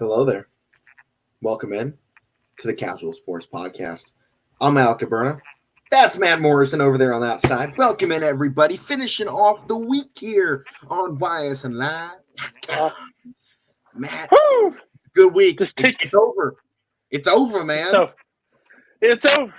Hello there. Welcome in to the Casual Sports Podcast. I'm Alec DeBerna. That's Matt Morrison over there on that side. Welcome in, everybody. Finishing off the week here on YSNLive. Matt, Woo! good week. Just take It's over. It's over, man. So it's over.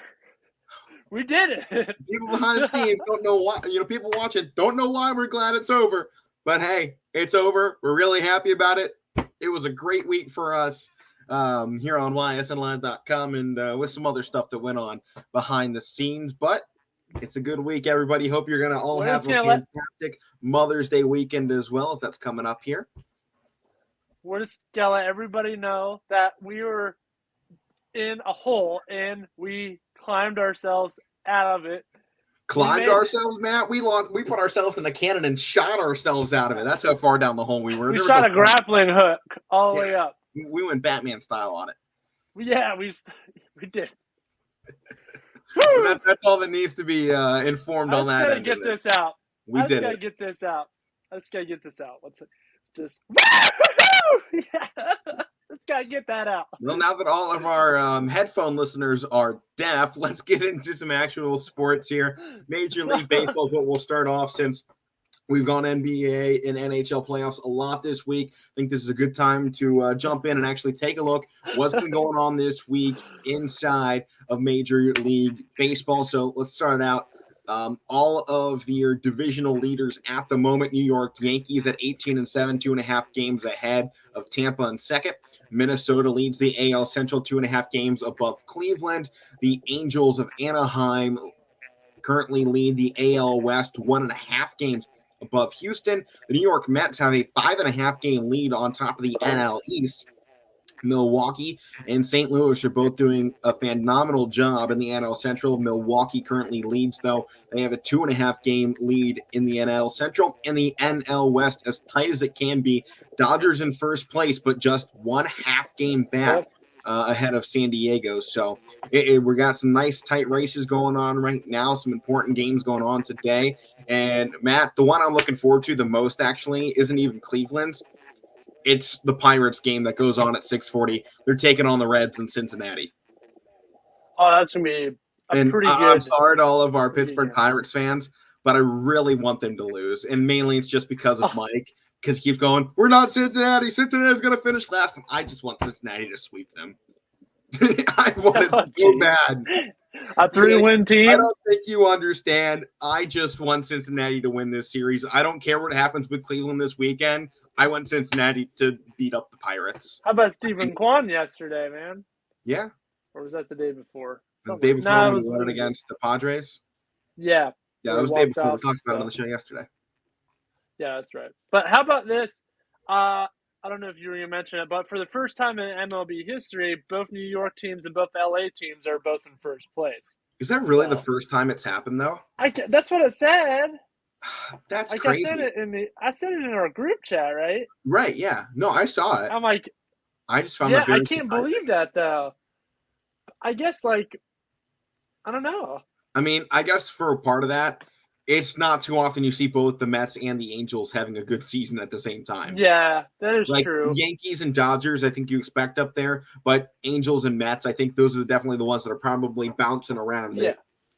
We did it. People behind the scenes don't know why. People watching don't know why we're glad it's over. But hey, it's over. We're really happy about it. It was a great week for us here on YSNLive.com and with some other stuff that went on behind the scenes. But it's a good week, everybody. Hope you're going to all have a fantastic Mother's Day weekend as well, as that's coming up here. We're just going to let everybody know that we were in a hole and we climbed ourselves out of it. Climbed ourselves, Matt? We put ourselves in the cannon and shot ourselves out of it. That's how far down the hole we were. We shot a grappling hook all the way up. We went Batman style on it. Yeah, we did. That's all that needs to be informed on that. Let's get this out. We did it. Let's get this out. Let's get this out. Let's just. Yeah. Let's gotta get that out. Well, now that all of our headphone listeners are deaf, let's get into some actual sports here. Major League Baseball is what we'll start off, since we've gone NBA and NHL playoffs a lot this week. I think this is a good time to jump in and actually take a look what's been going on this week inside of Major League Baseball. So let's start out. All of your divisional leaders at the moment: New York Yankees at 18-7, 2.5 games ahead of Tampa in second. Minnesota leads the AL Central 2.5 games above Cleveland. The Angels of Anaheim currently lead the AL West 1.5 games above Houston. The New York Mets have a 5.5 game lead on top of the NL East. Milwaukee and St. Louis are both doing a phenomenal job in the NL Central. Milwaukee currently leads, though. They have a 2.5 game lead in the NL Central, and the NL West as tight as it can be. Dodgers in first place, but just 1.5 game back ahead of San Diego. So we got some nice tight races going on right now, some important games going on today. And Matt, the one I'm looking forward to the most actually isn't even Cleveland's. It's the Pirates game that goes on at 6:40. They're taking on the Reds in Cincinnati. Oh, that's going to be pretty good. I'm sorry to all of our Pittsburgh Pirates fans, but I really want them to lose. And mainly it's just because of Mike, because he keeps going, we're not Cincinnati. Cincinnati's going to finish last. And I just want Cincinnati to sweep them. I want it so bad. A 3-win team? I don't think you understand. I just want Cincinnati to win this series. I don't care what happens with Cleveland this weekend. I want Cincinnati to beat up the Pirates. How about Stephen Kwan yesterday, man? Yeah. Or was that the day before? The day before when we won it against the Padres? Yeah. Yeah, that was the day before. We talked about it on the show yesterday. Yeah, that's right. But how about this? I don't know if you were going to mention it, but for the first time in MLB history, both New York teams and both LA teams are both in first place. Is that really the first time it's happened, though? That's what it said. That's crazy. I said it in our group chat, right? Right, yeah. No, I saw it. I'm like, I just found that very I can't believe that, though. I guess, I don't know. I mean, I guess for a part of that, it's not too often you see both the Mets and the Angels having a good season at the same time. Yeah, that is true. Yankees and Dodgers, I think you expect up there, but Angels and Mets, I think those are definitely the ones that are probably bouncing around. Yeah.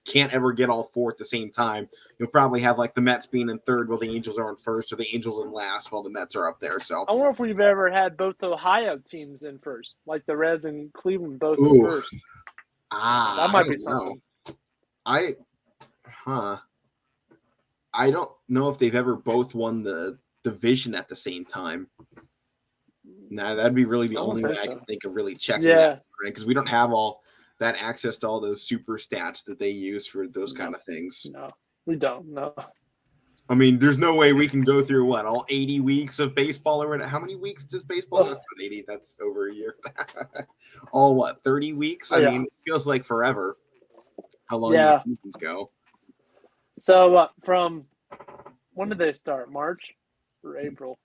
Can't ever get all four at the same time. You'll probably have the Mets being in third while the Angels are in first, or the Angels in last while the Mets are up there. So I wonder if we've ever had both Ohio teams in first, like the Reds and Cleveland both in first. That might be something. I don't know if they've ever both won the division at the same time. Nah, that'd be really the only way I can think of really checking that, right? Because we don't have all that access to all those super stats that they use for those kind of things. No, we don't. No. I mean, there's no way we can go through all 80 weeks of baseball or how many weeks does baseball? That's not 80. That's over a year. All 30 weeks? I mean, it feels like forever. How long these seasons go? So from when did they start? March or April?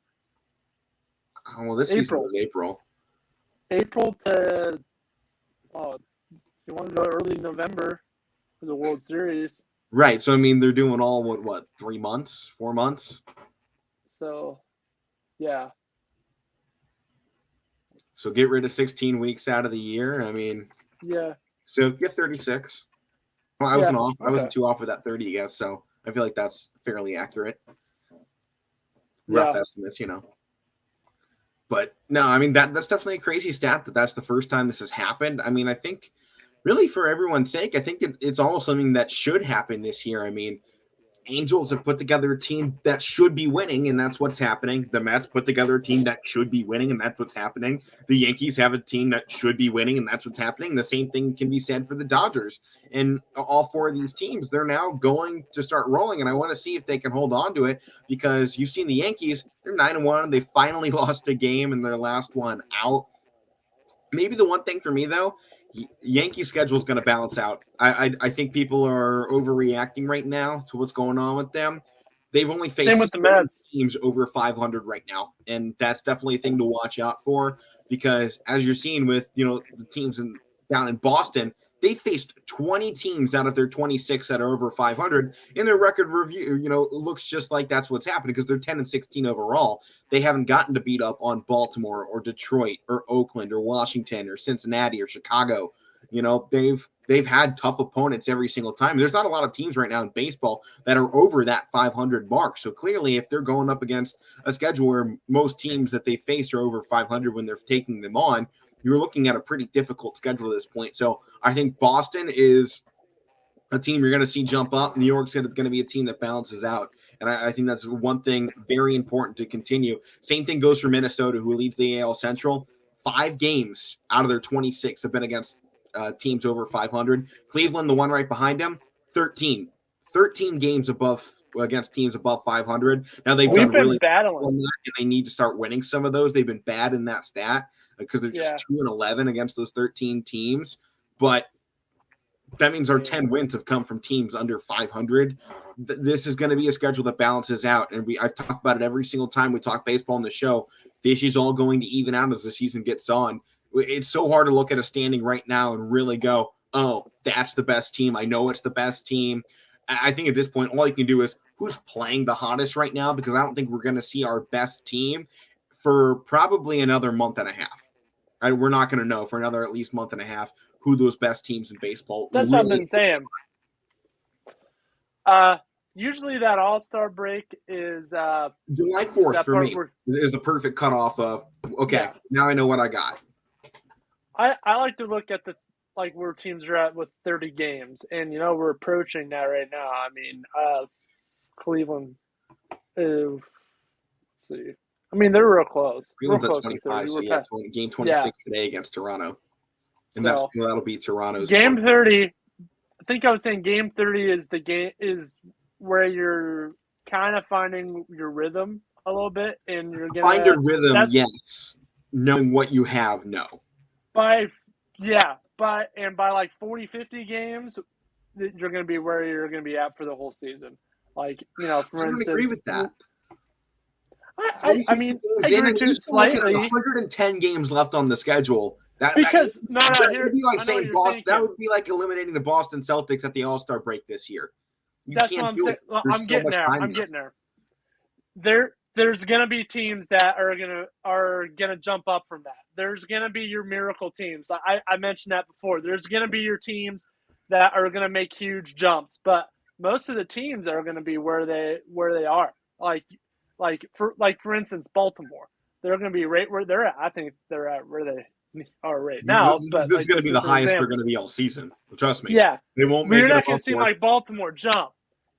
Oh, well, this season was April. April to you want to go early November for the World Series. Right. So, I mean, they're doing all, what 3 months, 4 months? So, yeah. So get rid of 16 weeks out of the year. I mean, Yeah. so get 36. Well, I wasn't off. I wasn't too off with that 30, I guess. So I feel like that's fairly accurate. Rough estimates, But no, I mean that's definitely a crazy stat that's the first time this has happened. I mean, I think really for everyone's sake, I think it's almost something that should happen this year. I mean, Angels have put together a team that should be winning, and that's what's happening. The Mets put together a team that should be winning, and that's what's happening. The Yankees have a team that should be winning, and that's what's happening. The same thing can be said for the Dodgers. And all four of these teams, they're now going to start rolling, and I want to see if they can hold on to it because you've seen the Yankees, they're 9-1. They finally lost a game in their last one out. Maybe the one thing for me, though, Yankee schedule is going to balance out. I think people are overreacting right now to what's going on with them. They've only faced Same with the Mets. teams over 500 right now, and that's definitely a thing to watch out for because as you're seeing with the teams down in Boston, they faced 20 teams out of their 26 that are over 500. In their record review, looks just like that's what's happening because they're 10-16 overall. They haven't gotten to beat up on Baltimore or Detroit or Oakland or Washington or Cincinnati or Chicago. They've had tough opponents every single time. There's not a lot of teams right now in baseball that are over that 500 mark. So clearly, if they're going up against a schedule where most teams that they face are over 500 when they're taking them on, you're looking at a pretty difficult schedule at this point. So I think Boston is a team you're going to see jump up. New York's going to be a team that balances out. And I think that's one thing very important to continue. Same thing goes for Minnesota, who leads the AL Central. 5 games out of their 26 have been against teams over 500. Cleveland, the one right behind them, 13 games against teams above 500. Now we've been really battling, and they need to start winning some of those. They've been bad in that stat because they're just 2-11 against those 13 teams. But that means our 10 wins have come from teams under 500. This is going to be a schedule that balances out. And I've talked about it every single time we talk baseball on the show. This is all going to even out as the season gets on. It's so hard to look at a standing right now and really go, oh, that's the best team. I know it's the best team. I think at this point, all you can do is who's playing the hottest right now, because I don't think we're going to see our best team for probably another month and a half. We're not going to know for another at least month and a half who those best teams in baseball. That's what I've been saying. Usually that All-Star break is July 4th for me is the perfect cutoff of now I know what I got. I like to look at where teams are at with 30 games, and we're approaching that right now. I mean, Cleveland. Let's see. I mean, they're real close. Cleveland's at 25, so game 26 today against Toronto. And that'll be Toronto's game 30. I think I was saying game 30 is where you're kind of finding your rhythm a little bit, and you're gonna find your rhythm. Yes, knowing what you have. No, by like 40, 50 games, you're gonna be where you're gonna be at for the whole season. Like for instance, I agree with that. I mean, I agree too slightly. 110 games left on the schedule. That would be like saying Boston. That would be like eliminating the Boston Celtics at the All-Star break this year. That's what I'm saying. I'm getting there. I'm getting there. There's gonna be teams that are gonna jump up from that. There's gonna be your miracle teams. I mentioned that before. There's gonna be your teams that are gonna make huge jumps, but most of the teams are gonna be where they are. For instance, Baltimore. They're gonna be right where they're at. I think they're at where they are right now. This is going to be the highest they're going to be all season. Trust me. Yeah. They won't make it. You're not going to see like Baltimore jump.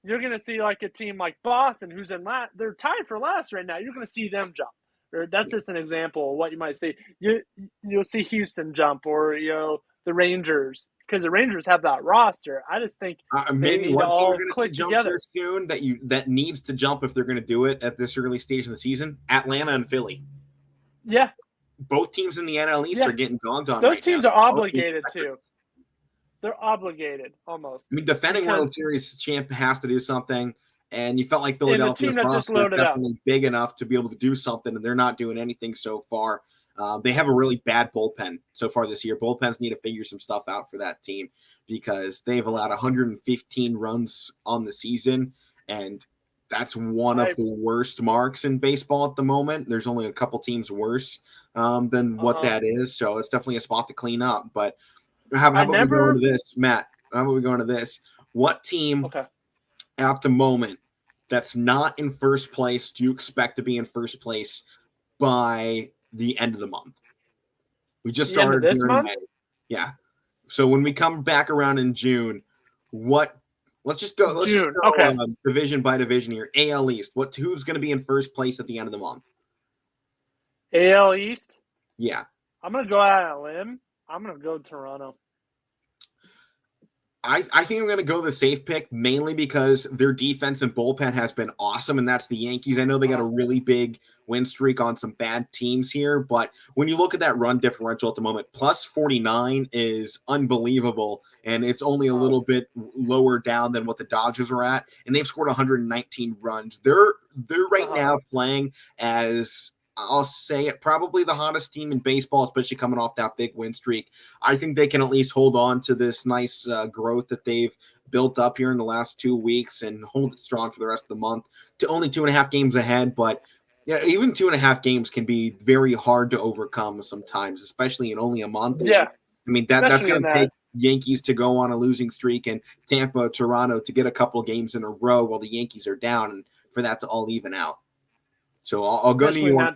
You're going to see like a team like Boston, who's in last. They're tied for last right now. You're going to see them jump. Or that's just an example of what you might see. You'll see Houston jump, or the Rangers, because the Rangers have that roster. I just think maybe one team going to jump here soon that needs to jump if they're going to do it at this early stage of the season. Atlanta and Philly. Yeah. Both teams in the NL East are getting dogged on. Those teams are obligated too. They're obligated almost. I mean, defending World Series champ has to do something, and you felt like Philadelphia's roster was definitely big enough to be able to do something, and they're not doing anything so far. They have a really bad bullpen so far this year. Bullpens need to figure some stuff out for that team because they've allowed 115 runs on the season, and that's one of the worst marks in baseball at the moment. There's only a couple teams worse than what that is. So it's definitely a spot to clean up. But how about we go into this, Matt? How about we go into this? What team at the moment that's not in first place do you expect to be in first place by the end of the month? We just started this month? May. Yeah. So when we come back around in June, let's just go division by division here. AL East. Who's going to be in first place at the end of the month? AL East? Yeah. I'm going to go out on a limb. I'm going to go Toronto. I think I'm going to go the safe pick, mainly because their defense and bullpen has been awesome, and that's the Yankees. I know they got a really big win streak on some bad teams here, but when you look at that run differential at the moment, plus 49 is unbelievable, and it's only a little bit lower down than what the Dodgers are at, and they've scored 119 runs. They're right now playing as, I'll say it, probably the hottest team in baseball, especially coming off that big win streak. I think they can at least hold on to this nice growth that they've built up here in the last 2 weeks and hold it strong for the rest of the month. To only 2.5 games ahead, but yeah, even 2.5 games can be very hard to overcome sometimes, especially in only a month. Yeah, I mean that's going to take Yankees to go on a losing streak and Tampa, Toronto to get a couple games in a row while the Yankees are down, and for that to all even out. So I'll go to New York.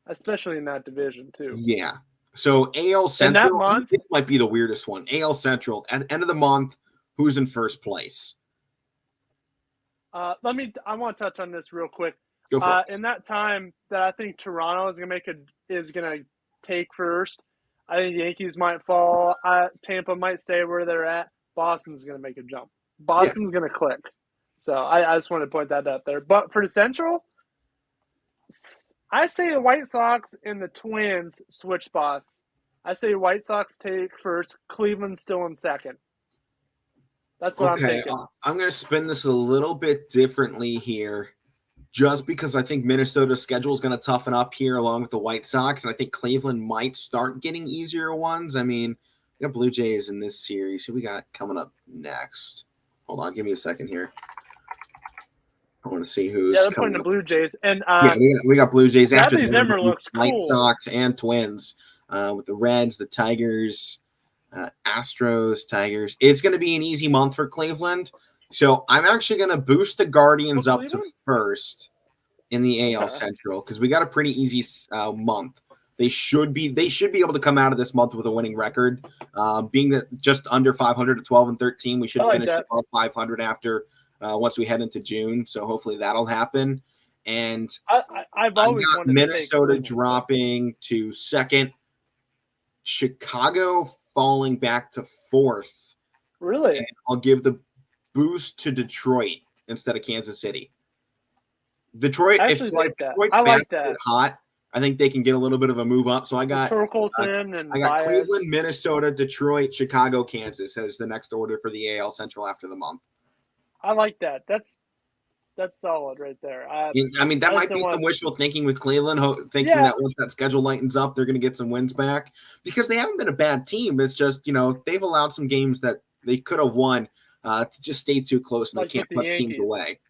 Especially in that division too. Yeah. So AL Central, this might be the weirdest one. AL Central, at the end of the month, who's in first place? I want to touch on this real quick. Go for it. In that time that I think Toronto is gonna take first, I think the Yankees might fall. Tampa might stay where they're at. Boston's gonna make a jump. Boston's gonna click. So I just want to point that out there. But for the Central, I say the White Sox and the Twins switch spots. I say White Sox take first, Cleveland still in second. That's what I'm thinking. I'm going to spin this a little bit differently here, just because I think Minnesota's schedule is going to toughen up here along with the White Sox, and I think Cleveland might start getting easier ones. I mean, we got Blue Jays in this series. Who we got coming up next? Hold on, give me a second here. I want to see who's. Yeah, they're playing the Blue Jays, and we got Blue Jays after Bradley Zimmer looks White cool. Sox and Twins with the Reds, the Tigers, Astros, Tigers. It's going to be an easy month for Cleveland, so I'm actually going to boost the Guardians up to first in the AL Central because we got a pretty easy month. They should be able to come out of this month with a winning record, being that just under 500 at 12-13. We should finish above 500 after. Once we head into June, so hopefully that'll happen. And I've always got Minnesota dropping to second, Chicago falling back to fourth. Really? And I'll give the boost to Detroit instead of Kansas City. Detroit, if Detroit's hot, I think they can get a little bit of a move up. So I got Cleveland, Minnesota, Detroit, Chicago, Kansas as the next order for the AL Central after the month. I like that. That's solid right there. I mean, that might be some wishful thinking with Cleveland, thinking that once that schedule lightens up, they're going to get some wins back because they haven't been a bad team. It's just, they've allowed some games that they could have won to just stay too close and they can't put teams away.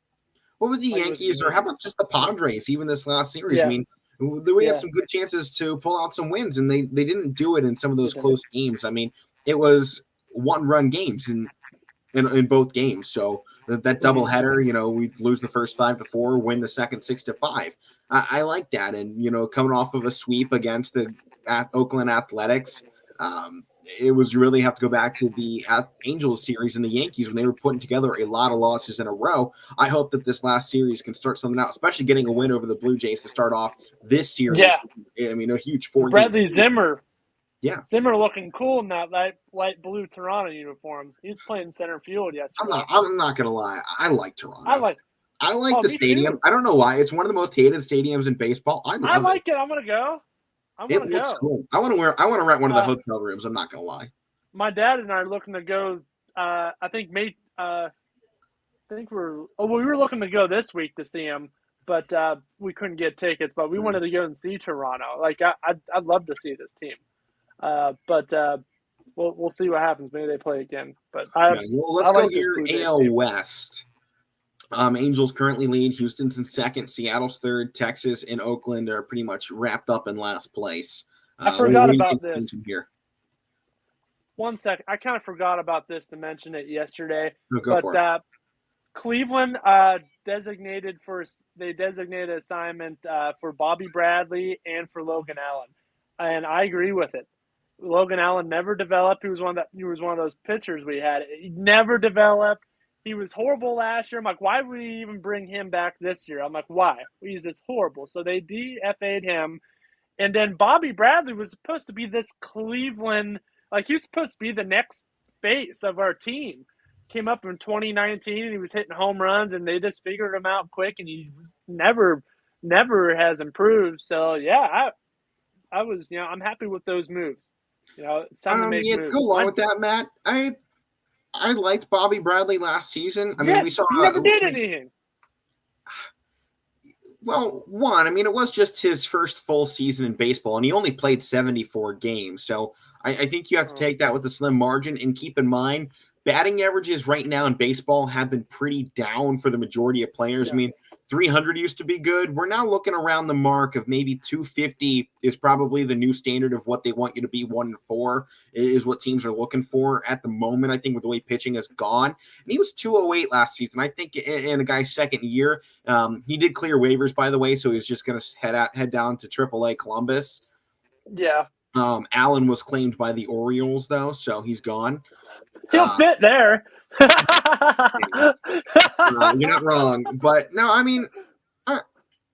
What with the Yankees, or how about just the Padres, even this last series? I mean, we had some good chances to pull out some wins, and they didn't do it in some of those close games. I mean, it was one-run games in both games. So that doubleheader, we lose the first 5-4, win the second 6-5. I like that. And, coming off of a sweep against the Oakland Athletics, it was really have to go back to the Angels series and the Yankees when they were putting together a lot of losses in a row. I hope that this last series can start something out, especially getting a win over the Blue Jays to start off this series. Yeah. I mean, a huge 4-game Bradley Zimmer. Yeah. Zimmer looking cool in that light blue Toronto uniform. He's playing center field yesterday. I'm not going to lie. I like Toronto. I like the stadium. Too. I don't know why. It's one of the most hated stadiums in baseball. I like it. I'm going to go. It looks cool. I want to rent one of the hotel rooms. I'm not going to lie. My dad and I are looking to go. I think we were looking to go this week to see him, but we couldn't get tickets. But we wanted to go and see Toronto. Like I'd love to see this team. But we'll see what happens. Maybe they play again. But let's go here. AL West. Angels currently lead. Houston's in second. Seattle's third. Texas and Oakland are pretty much wrapped up in last place. I forgot about this. Here? 1 second. I kind of forgot about this to mention it yesterday. But Cleveland designated assignment for Bobby Bradley and for Logan Allen, and I agree with it. Logan Allen never developed. He was one of those pitchers we had. He never developed. He was horrible last year. I'm like, why would we even bring him back this year? I'm like, why? It's horrible. So they DFA'd him. And then Bobby Bradley was supposed to be this Cleveland, like he's supposed to be the next face of our team. Came up in 2019 and he was hitting home runs and they just figured him out quick and he never has improved. So yeah, I was, I'm happy with those moves. It's time to make moves. To go along with that, Matt, I liked Bobby Bradley last season. I mean, we saw he never did anything. Well, it was just his first full season in baseball, and he only played 74 games. So I think you have to take that with a slim margin and keep in mind batting averages right now in baseball have been pretty down for the majority of players. Yeah. I mean, 300 used to be good. We're now looking around the mark of maybe 250 is probably the new standard of what they want you to be. 1-4 is what teams are looking for at the moment. I think with the way pitching has gone, and he was 208 last season. I think in a guy's second year, he did clear waivers, by the way, so he's just going to head down to AAA Columbus. Yeah. Allen was claimed by the Orioles though, so he's gone. He'll fit there. You're not wrong, but no, I mean,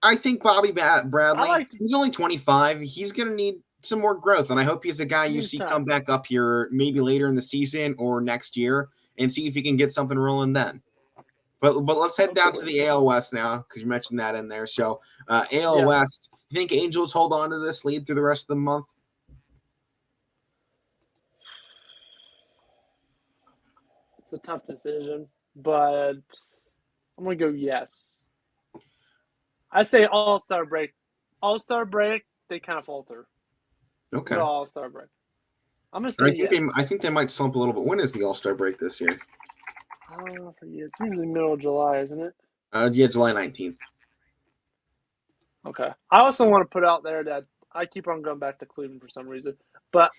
I think Bobby Bradley, he's only 25. He's going to need some more growth, and I hope he's a guy you see come back up here maybe later in the season or next year and see if he can get something rolling then. But let's head down to the AL West now because you mentioned that in there. So AL West, you think Angels hold on to this lead through the rest of the month? A tough decision, but I'm gonna go yes. I say All-Star break. All-Star break, they kind of falter. Okay. All-Star break. I'm gonna say yes. I think they might slump a little bit. When is the All-Star break this year? It's usually middle of July, isn't it? Yeah, July 19th. Okay. I also want to put out there that I keep on going back to Cleveland for some reason, but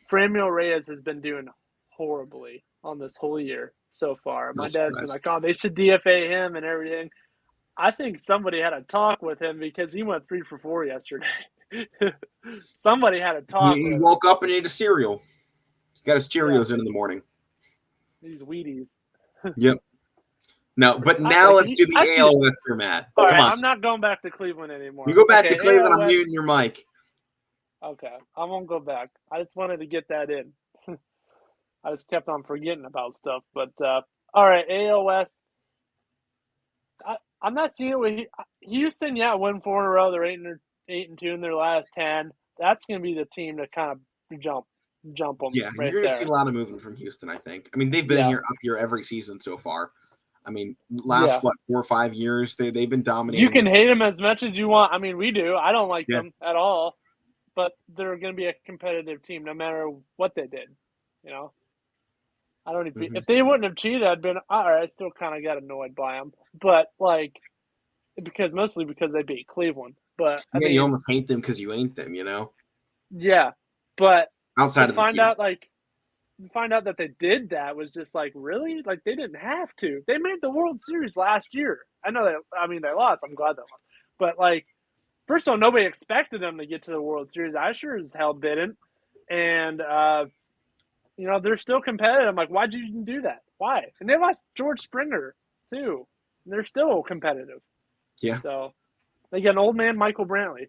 Franmil Reyes has been doing horribly on this whole year so far. My dad's been like, oh, they should DFA him and everything. I think somebody had a talk with him because he went 3 for 4 yesterday. Somebody had a talk. He woke up and ate a cereal. He got his Cheerios in the morning. These Wheaties. Yep. No, but now let's do the AL West here, Matt. All right, I'm not going back to Cleveland anymore. You go back to Cleveland, I'm muting your mic. Okay, I won't go back. I just wanted to get that in. I just kept on forgetting about stuff. But, all right, AL West. I'm not seeing it with Houston. Win 4 in a row. They're 8-2 in their last 10. That's going to be the team to kind of jump them. Yeah, right you're going to see a lot of movement from Houston, I think. I mean, they've been up here every season so far. I mean, last 4 or 5 years, they've been dominating. You can hate them as much as you want. I mean, we do. I don't like them at all. But they're going to be a competitive team no matter what they did, I don't even, if they wouldn't have cheated, I'd been all right. I still kind of got annoyed by them, but mostly because they beat Cleveland. But you almost hate them because you ain't them, Yeah, but outside of find out that they did that was just like really they didn't have to. They made the World Series last year. I know that. I mean, they lost. I'm glad they lost, but first of all, nobody expected them to get to the World Series. I sure as hell didn't, and. They're still competitive. I'm like, why'd you even do that? Why? And they lost George Springer, too. And they're still competitive. Yeah. So, they got an old man, Michael Brantley.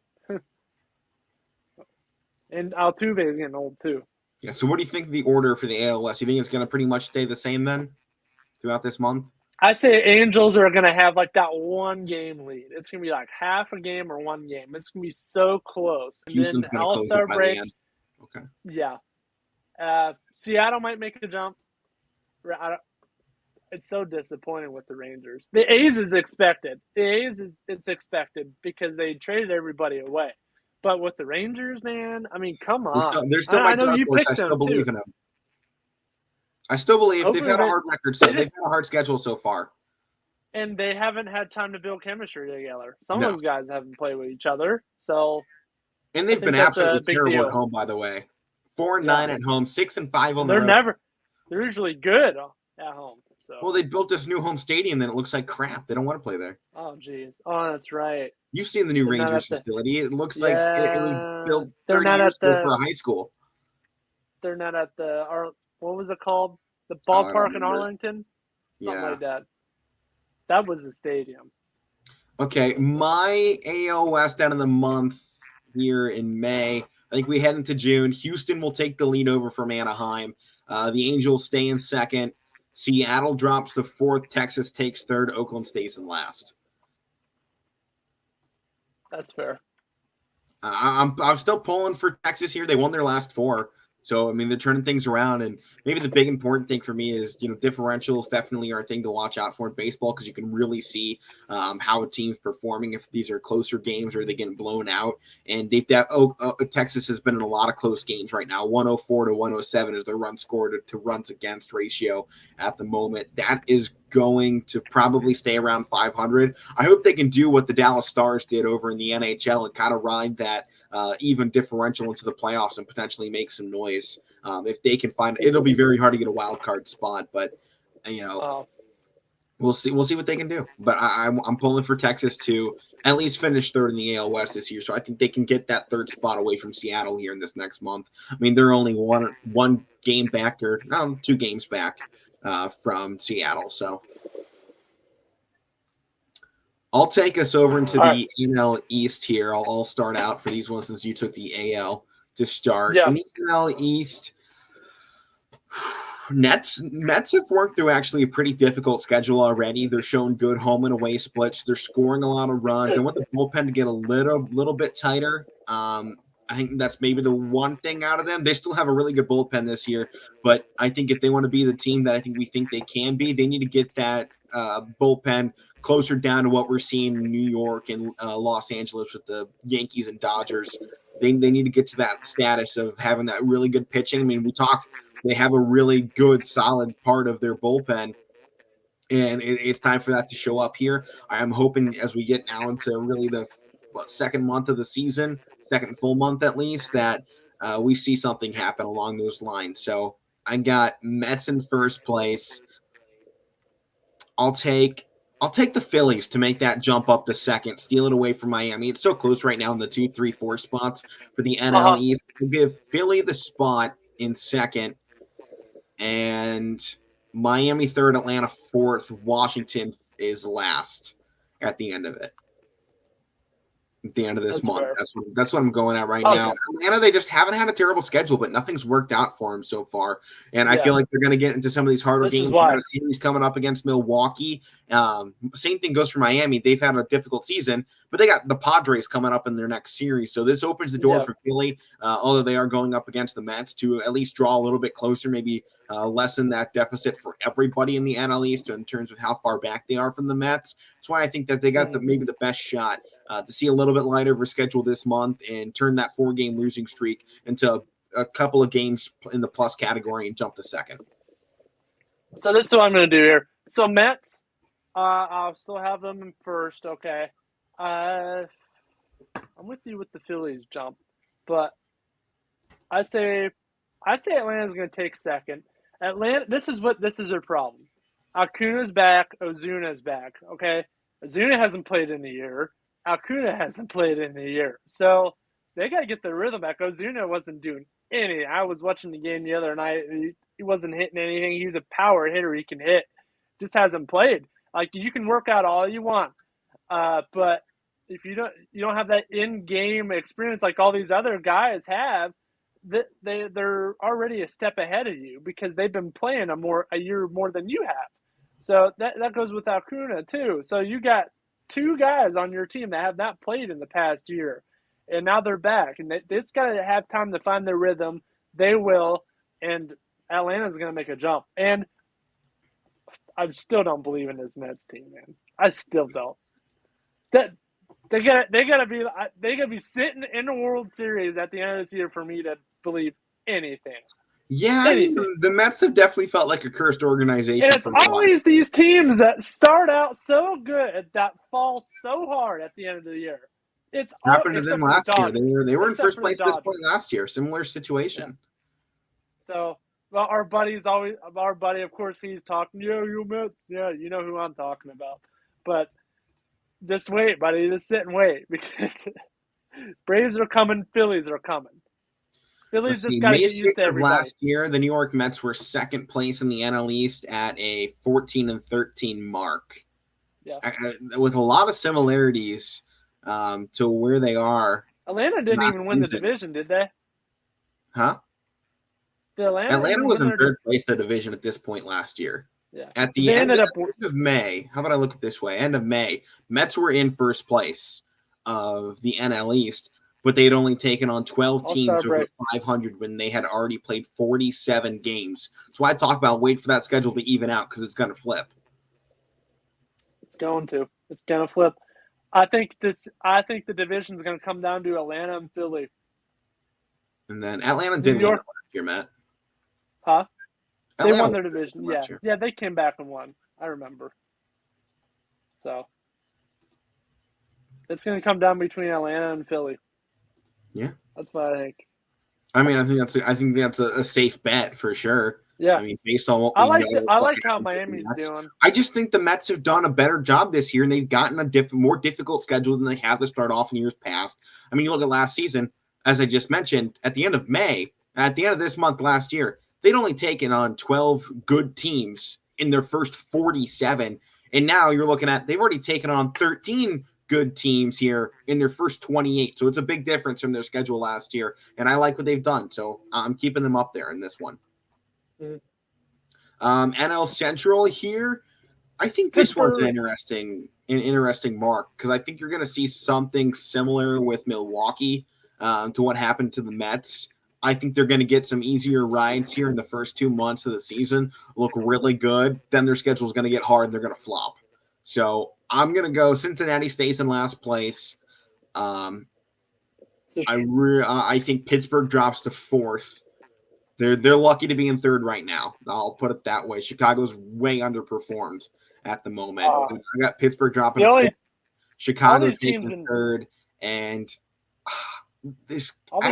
And Altuve is getting old, too. Yeah, so what do you think of the order for the AL West? You think it's going to pretty much stay the same then throughout this month? I say Angels are going to have, that 1-game lead. It's going to be, half a game or 1 game. It's going to be so close. And Houston's going to close it by the end. Okay. Yeah. Seattle might make a jump. It's so disappointing with the Rangers. The A's is expected. It's expected because they traded everybody away. But with the Rangers, man, I mean, come on. They're still my dark horse. I still believe in them. I still believe they've had a hard record. So they've had a hard schedule so far. and they haven't had time to build chemistry together. Some of those guys haven't played with each other, so. And they've been absolutely terrible at home, by the way. 4-9 at home, 6-5 on the road. They're usually good at home. So. Well, they built this new home stadium, and it looks like crap. They don't want to play there. Oh, geez. Oh, that's right. You've seen the new Rangers facility. It looks like it was built 30 years ago for a high school. They're not at what was it called? The ballpark in Arlington? Something like that. That was the stadium. Okay, my AL West end of the month here in May. I think we head into June. Houston will take the lead over from Anaheim. The Angels stay in second. Seattle drops to fourth. Texas takes third. Oakland stays in last. That's fair. I'm still pulling for Texas here. They won their last 4. So, I mean, they're turning things around. And maybe the big important thing for me is, differentials definitely are a thing to watch out for in baseball because you can really see how a team's performing if these are closer games or they getting blown out. And Texas has been in a lot of close games right now. 104 to 107 is their run scored to runs against ratio at the moment. That is going to probably stay around 500. I hope they can do what the Dallas Stars did over in the NHL and kind of ride that even differential into the playoffs and potentially make some noise. If they can find it'll be very hard to get a wild card spot, but we'll see what they can do. But I'm pulling for Texas to at least finish third in the AL West this year. So I think they can get that third spot away from Seattle here in this next month. I mean, they're only one game back or 2 games back from Seattle. So I'll take us over into the NL East here. I'll start out for these ones since you took the AL to start. Yeah. In the NL East, Mets have worked through actually a pretty difficult schedule already. They're showing good home and away splits. They're scoring a lot of runs. I want the bullpen to get a little bit tighter. I think that's maybe the one thing out of them. They still have a really good bullpen this year, but I think if they want to be the team that I think we think they can be, they need to get that bullpen closer down to what we're seeing in New York and Los Angeles with the Yankees and Dodgers. They need to get to that status of having that really good pitching. I mean, they have a really good, solid part of their bullpen, and it's time for that to show up here. I am hoping as we get now into really the second month of the season, second full month at least, that we see something happen along those lines. So I got Mets in first place. I'll take the Phillies to make that jump up to second, steal it away from Miami. It's so close right now in the 2, 3, 4 spots for the NL East. We'll give Philly the spot in second, and Miami third, Atlanta fourth, Washington is last at the end of it. At the end of this month. That's what I'm going at right now. Atlanta, they just haven't had a terrible schedule, but nothing's worked out for them so far. And I feel like they're going to get into some of these harder games. We've got a series coming up against Milwaukee. Same thing goes for Miami. They've had a difficult season, but they got the Padres coming up in their next series. So this opens the door for Philly, although they are going up against the Mets, to at least draw a little bit closer, maybe lessen that deficit for everybody in the NL East in terms of how far back they are from the Mets. That's why I think that they got maybe the best shot to see a little bit lighter of a schedule this month and turn that 4-game losing streak into a couple of games in the plus category and jump to second. So this is what I'm going to do here. So Mets, I'll still have them in first. Okay. I'm with you with the Phillies jump, but I say Atlanta's going to take second. Atlanta, this is their problem. Acuna's back. Ozuna's back. Okay. Ozuna hasn't played in a year. Acuna hasn't played in a year. So they got to get their rhythm back. Ozuna wasn't doing anything. I was watching the game the other night. He wasn't hitting anything. He's a power hitter. He can hit. Just hasn't played. Like, you can work out all you want. But if you don't have that in-game experience like all these other guys have, they're already a step ahead of you because they've been playing a year more than you have. So that goes with Acuna too. So you got 2 guys on your team that have not played in the past year, and now they're back. And it's got to have time to find their rhythm. They will, and Atlanta's going to make a jump. And I still don't believe in this Mets team, man. I still don't. They gotta be sitting in the World Series at the end of this year for me to believe anything. Yeah, I mean, the Mets have definitely felt like a cursed organization. And it's always these teams that start out so good that fall so hard at the end of the year. It's happened to them last year. They were in first place at this point last year. Similar situation. Yeah. So, well, our buddy, of course, he's talking. Yeah, you Mets. Yeah, you know who I'm talking about. But just wait, buddy. Just sit and wait because Braves are coming. Phillies are coming. Phillies just got to get used to everybody. Last year, the New York Mets were second place in the NL East at a 14-13 mark. Yeah, with a lot of similarities to where they are. Atlanta didn't even win the division, did they? Huh? Atlanta was in third place in the division at this point last year. Yeah. At the end of May, how about I look at this way? End of May, Mets were in first place of the NL East, but they had only taken on 12 teams over 500 when they had already played 47 games. That's why I talk about wait for that schedule to even out because it's going to flip. It's going to flip. I think the division is going to come down to Atlanta and Philly. And then Atlanta didn't win last year, Matt. Huh? They won their division. Yeah, they came back and won. I remember. So it's going to come down between Atlanta and Philly. Yeah, that's what I think. I mean, I think that's a safe bet for sure. Yeah, I mean, based on what I like how Miami's doing. I just think the Mets have done a better job this year, and they've gotten a more difficult schedule than they have to start off in years past. I mean, you look at last season, as I just mentioned, at the end of May, at the end of this month last year, they'd only taken on 12 good teams in their first 47, and now you're looking at they've already taken on 13 good teams here in their first 28. So it's a big difference from their schedule last year, and I like what they've done. So I'm keeping them up there in this one. Mm-hmm. NL Central here, I think this one's an interesting mark because I think you're going to see something similar with Milwaukee to what happened to the Mets. I think they're going to get some easier rides here in the first 2 months of the season, look really good. Then their schedule is going to get hard and they're going to flop. So I'm going to go Cincinnati stays in last place. I think Pittsburgh drops to fourth. They're lucky to be in third right now. I'll put it that way. Chicago's way underperformed at the moment. I got Pittsburgh dropping to fourth. Chicago taking third, and I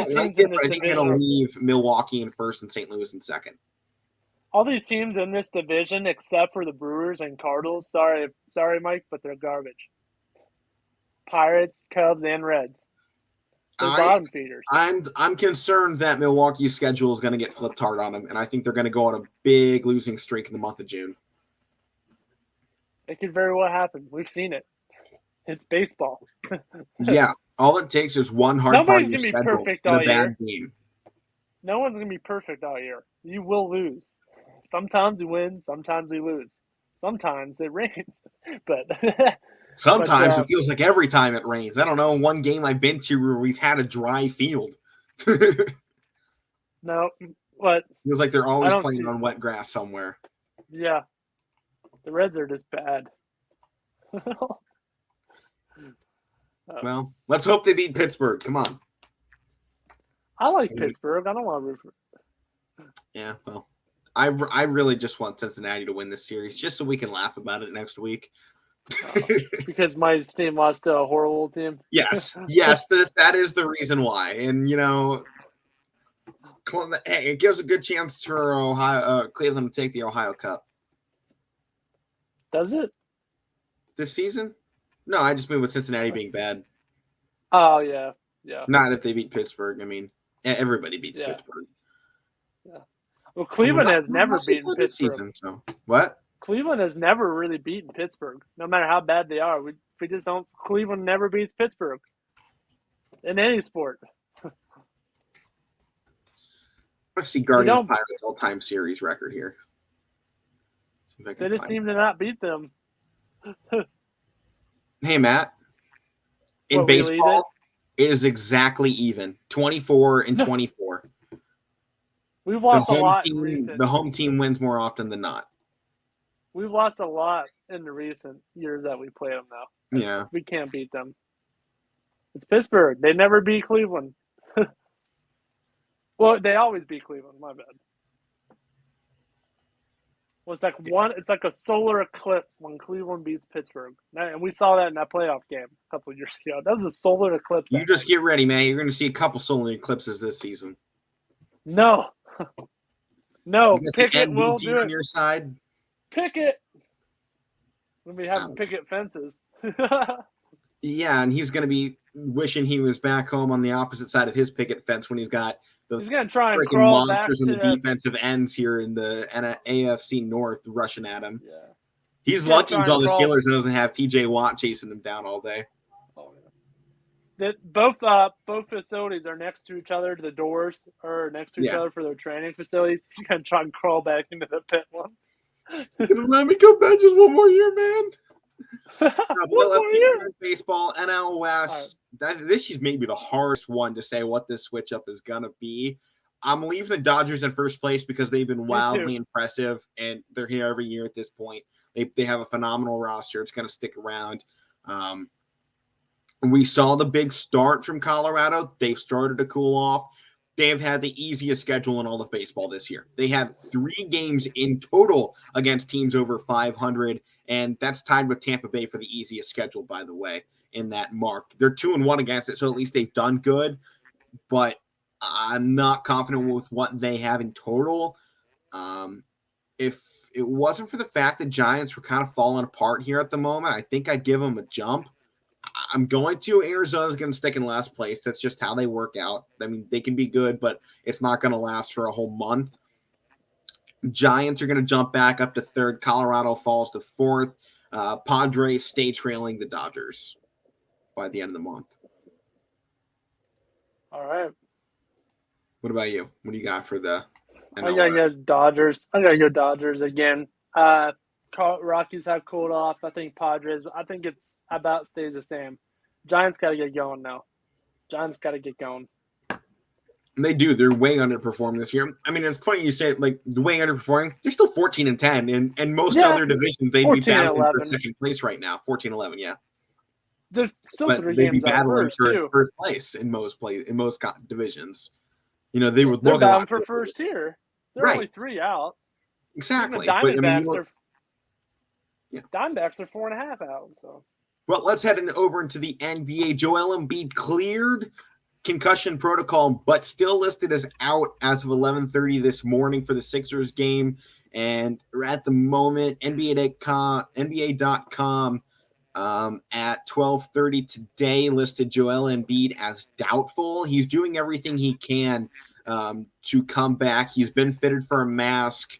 think they're going to leave Milwaukee in first and St. Louis in second. All these teams in this division, except for the Brewers and Cardinals, sorry, Mike, but they're garbage. Pirates, Cubs, and Reds. They're bottom feeders. I'm concerned that Milwaukee's schedule is going to get flipped hard on them, and I think they're going to go on a big losing streak in the month of June. It could very well happen. We've seen it. It's baseball. Yeah, all it takes is one hard part of your schedule and a bad game. No one's going to be perfect all year. You will lose. Sometimes you win, sometimes you lose. Sometimes it rains, but sometimes it feels like every time it rains. I don't know, one game I've been to where we've had a dry field. No, what? Feels like they're always playing on wet grass somewhere. Yeah, the Reds are just bad. Well, let's hope they beat Pittsburgh. Come on. I like Pittsburgh. I don't want to root for. Yeah, well, I really just want Cincinnati to win this series just so we can laugh about it next week. Because my team lost to a horrible team. Yes, that is the reason why. And hey, it gives a good chance for Cleveland to take the Ohio Cup. Does it? This season? No, I just mean with Cincinnati being bad. Oh yeah. Not if they beat Pittsburgh. I mean, everybody beats Pittsburgh. Yeah. Well, Cleveland has never beaten Pittsburgh. This season, so what? Cleveland has never really beaten Pittsburgh, no matter how bad they are. We just don't. Cleveland never beats Pittsburgh in any sport. I see Guardians Pirates all-time series record here. They just seem to not beat them. Hey, Matt. In baseball, it is exactly even. 24 and 24. We've lost a lot in recent. The home team wins more often than not. We've lost a lot in the recent years that we played them, though. Yeah. We can't beat them. It's Pittsburgh. They never beat Cleveland. Well, they always beat Cleveland. My bad. Well, it's like a solar eclipse when Cleveland beats Pittsburgh, and we saw that in that playoff game a couple of years ago. That was a solar eclipse. You just get ready, man. You're going to see a couple solar eclipses this season. No, Pickett will do it on your side. Pickett. When we have picket fences. Yeah, and he's going to be wishing he was back home on the opposite side of his picket fence when he's got the he's going to try and crawl monsters back and the defensive ends here in the AFC North rushing at him. Yeah. He's lucky he's on the Steelers and doesn't have TJ Watt chasing him down all day. Oh, yeah. Both facilities are next to each other. The doors are next to each other for their training facilities. He's going to try and crawl back into the pit one. Let me come back just one more year, man. Let's get baseball, NL West. Right. This is maybe the hardest one to say what this switch up is gonna be. I'm leaving the Dodgers in first place because they've been wildly impressive, and they're here every year at this point. They have a phenomenal roster. It's gonna stick around. We saw the big start from Colorado. They've started to cool off. They've had the easiest schedule in all of baseball this year. They have 3 games in total against teams over 500, and that's tied with Tampa Bay for the easiest schedule, by the way, in that mark. They're 2-1 against it, so at least they've done good, but I'm not confident with what they have in total. If it wasn't for the fact that Giants were kind of falling apart here at the moment, I think I'd give them a jump. I'm going to. Arizona's going to stick in last place. That's just how they work out. I mean, they can be good, but it's not going to last for a whole month. Giants are going to jump back up to 3rd. Colorado falls to 4th. Padres stay trailing the Dodgers by the end of the month. All right. What about you? What do you got for the NL I got to go Dodgers. I got to go Dodgers again. Rockies have cooled off. I think Padres. I think it's about stays the same. Giants got to get going now. Giants got to get going. They do. They're way underperforming this year. I mean, it's funny you say like the way underperforming. They're still 14-10, and most other divisions they'd be battling for second place right now. 14-11, yeah. They're still 3 games out for first place in most divisions. You know, they're battling for first here. They're only 3 out. Exactly. Diamondbacks are 4.5 out. So. Well, let's head over into the NBA. Joel Embiid cleared concussion protocol, but still listed as out as of 11:30 this morning for the Sixers game. And at the moment, NBA.com at 12:30 today listed Joel Embiid as doubtful. He's doing everything he can to come back. He's been fitted for a mask,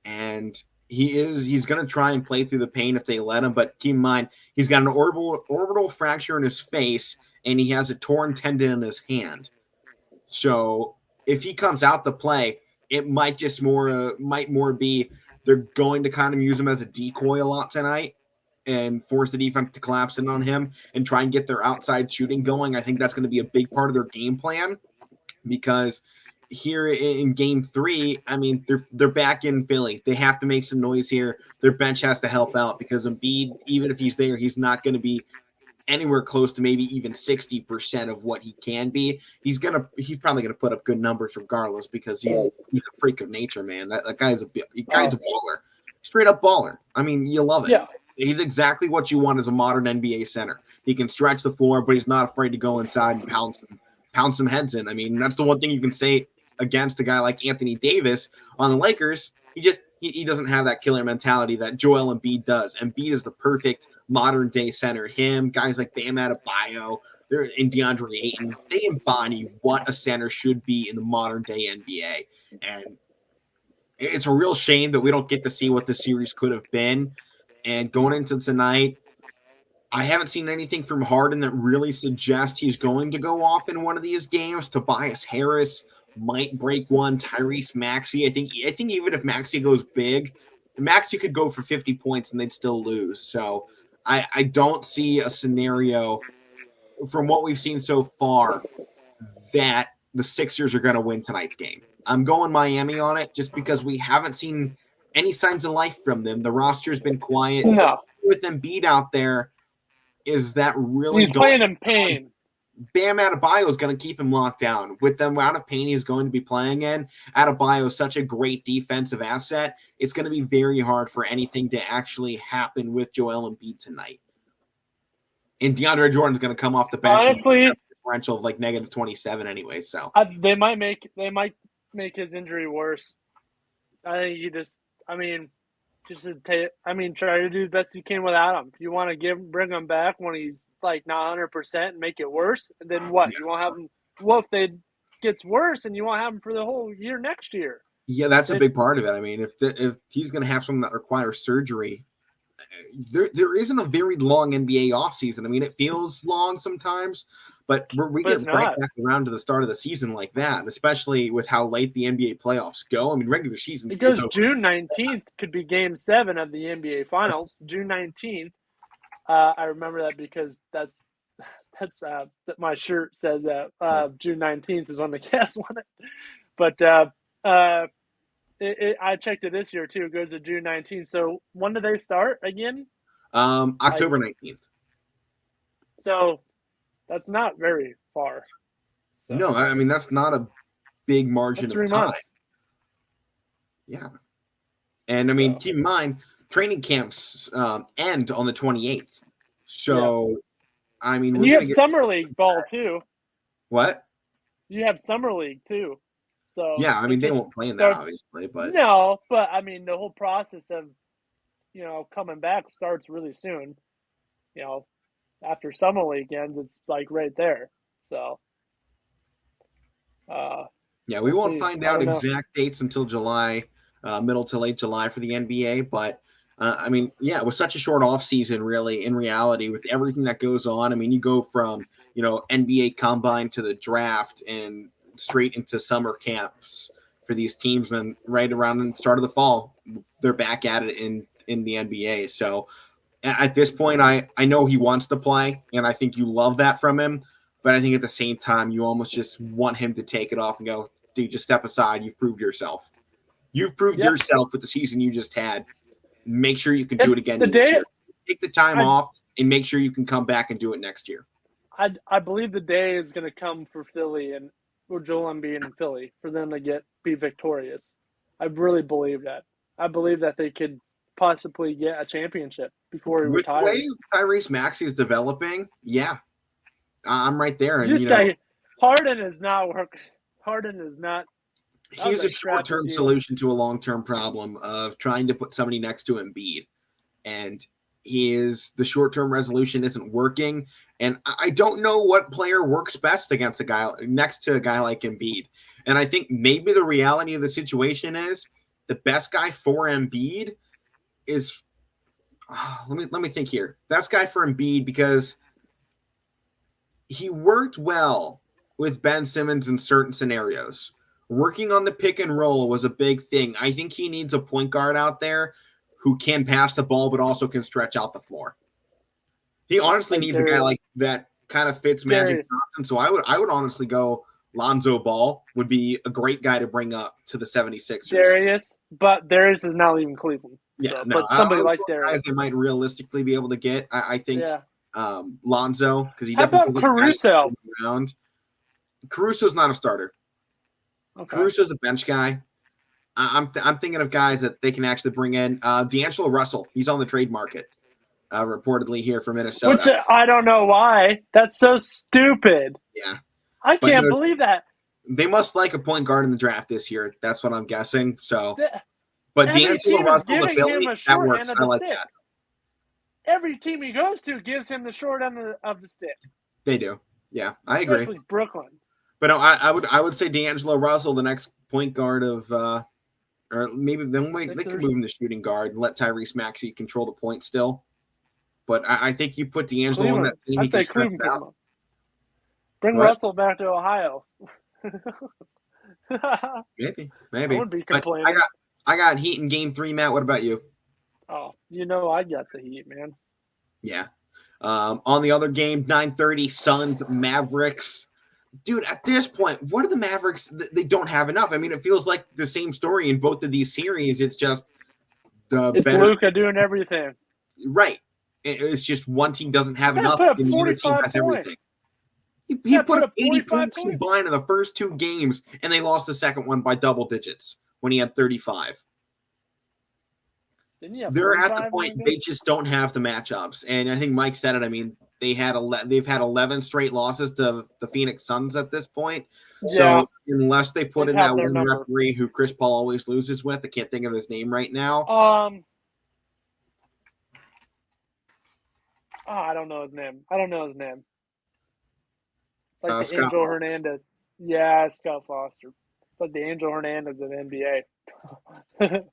and he's going to try and play through the pain if they let him, but keep in mind, he's got an orbital fracture in his face, and he has a torn tendon in his hand. So if he comes out to play, it might more be they're going to kind of use him as a decoy a lot tonight and force the defense to collapse in on him and try and get their outside shooting going. I think that's going to be a big part of their game plan, because here in game 3, I mean, they're back in Philly. They have to make some noise here. Their bench has to help out, because Embiid, even if he's there, he's not going to be anywhere close to maybe even 60% of what he can be. He's probably gonna put up good numbers regardless, because he's a freak of nature, man. That guy's a baller, straight up baller. I mean, you love it. Yeah. He's exactly what you want as a modern NBA center. He can stretch the floor, but he's not afraid to go inside and pound some heads in. I mean, that's the one thing you can say against a guy like Anthony Davis on the Lakers. He doesn't have that killer mentality that Joel Embiid does. Embiid is the perfect modern day center. Him, guys like Bam Adebayo, and DeAndre Ayton, they embody what a center should be in the modern day NBA. And it's a real shame that we don't get to see what the series could have been. And going into tonight, I haven't seen anything from Harden that really suggests he's going to go off in one of these games. Tobias Harris might break one. Tyrese Maxey. I think even if Maxey goes big, Maxey could go for 50 points and they'd still lose. So I don't see a scenario from what we've seen so far that the Sixers are going to win tonight's game. I'm going Miami on it just because we haven't seen any signs of life from them. The roster's been quiet. No. With Embiid out there, is that really he's playing in pain. Bam Adebayo is going to keep him locked down. With the amount of pain he's going to be playing in, Adebayo is such a great defensive asset. It's going to be very hard for anything to actually happen with Joel Embiid tonight. And DeAndre Jordan's going to come off the bench. Honestly, differential of like negative 27 anyway. So they might make his injury worse. I think try to do the best you can without him. If you want to bring him back when he's like not 100% and make it worse, and then what? You won't have him. What if it gets worse and you won't have him for the whole year next year? Yeah, that's a big part of it. I mean, if he's going to have something that requires surgery, there isn't a very long NBA offseason. I mean, it feels long sometimes, but we get right back around to the start of the season like that, and especially with how late the NBA playoffs go. I mean, regular season. Because June 19th could be Game 7 of the NBA Finals. June 19th. I remember that because that's my shirt says that June 19th is when the Cavs won it. But I checked it this year too. It goes to June 19th. So when do they start again? October 19th. So that's not very far. So. No, I mean that's not a big margin of 3 months. Yeah, and I mean keep in mind training camps end on the 28th. So I mean you have summer league ball too. What? You have summer league too. So yeah, I mean they won't play in that obviously, but no, but I mean the whole process of coming back starts really soon. After summer league ends, it's like right there. So yeah, we won't find out exact dates until July, middle to late July for the NBA, but I mean, yeah, with such a short off season, really, in reality, with everything that goes on, I mean, you go from NBA Combine to the draft and straight into summer camps for these teams, and right around the start of the fall, they're back at it in the NBA. So at this point, I know he wants to play, and I think you love that from him, but I think at the same time, you almost just want him to take it off and go, dude, just step aside. You've proved yourself. You've proved yourself with the season you just had. Make sure you can do it again next year. Take the time off and make sure you can come back and do it next year. I believe the day is going to come for Philly and for Joel Embiid in Philly for them to be victorious. I really believe that. I believe that they could possibly get a championship before he retires. The way Tyrese Maxey is developing, yeah, I'm right there. And Harden is not working. Harden is not. He's a short-term solution to a long-term problem of trying to put somebody next to Embiid, and the short-term resolution isn't working. And I don't know what player works best against next to a guy like Embiid. And I think maybe the reality of the situation is the best guy for Embiid is. Let me think here. Best guy for Embiid because he worked well with Ben Simmons in certain scenarios. Working on the pick and roll was a big thing. I think he needs a point guard out there who can pass the ball but also can stretch out the floor. He honestly needs a guy like that kind of fits Magic Johnson. So I would honestly go Lonzo Ball would be a great guy to bring up to the 76ers. Darius is not leaving Cleveland. Yeah, so, no, but somebody like Darius. Guys they might realistically be able to get. I think Lonzo because he How definitely about Caruso? Around. Caruso's not a starter. Okay. Caruso's a bench guy. I'm thinking of guys that they can actually bring in. D'Angelo Russell, he's on the trade market, reportedly here for Minnesota. Which I don't know why. That's so stupid. Yeah. I can't believe that. They must like a point guard in the draft this year. That's what I'm guessing. So, but D'Angelo Russell, the Philly, that works. I like that. Every team he goes to gives him the short end of the stick. They do. Yeah, I agree. Especially Brooklyn. But no, I would say D'Angelo Russell, the next point guard of, or maybe they could move him to shooting guard and let Tyrese Maxey control the point still. But I think you put D'Angelo on that team. I say Cleveland. Bring Russell back to Ohio. maybe. I wouldn't be complaining. I got Heat in Game 3, Matt. What about you? Oh, I got the Heat, man. Yeah. On the other game, 9:30, Suns, Mavericks. Dude, at this point, what are the Mavericks? They don't have enough. I mean, it feels like the same story in both of these series. It's just Luka doing everything. Right. It's just one team doesn't have enough, and the other team has everything. He put up 80 points combined in the first 2 games, and they lost the second one by double digits when he had 35. They're at the point they just don't have the matchups, and I think Mike said it. I mean, they've had 11 straight losses to the Phoenix Suns at this point. Yeah. So unless they put in that one referee who Chris Paul always loses with, I can't think of his name right now. I don't know his name. Like the Angel Hernandez. Yeah, Scott Foster. It's like the Angel Hernandez of the NBA.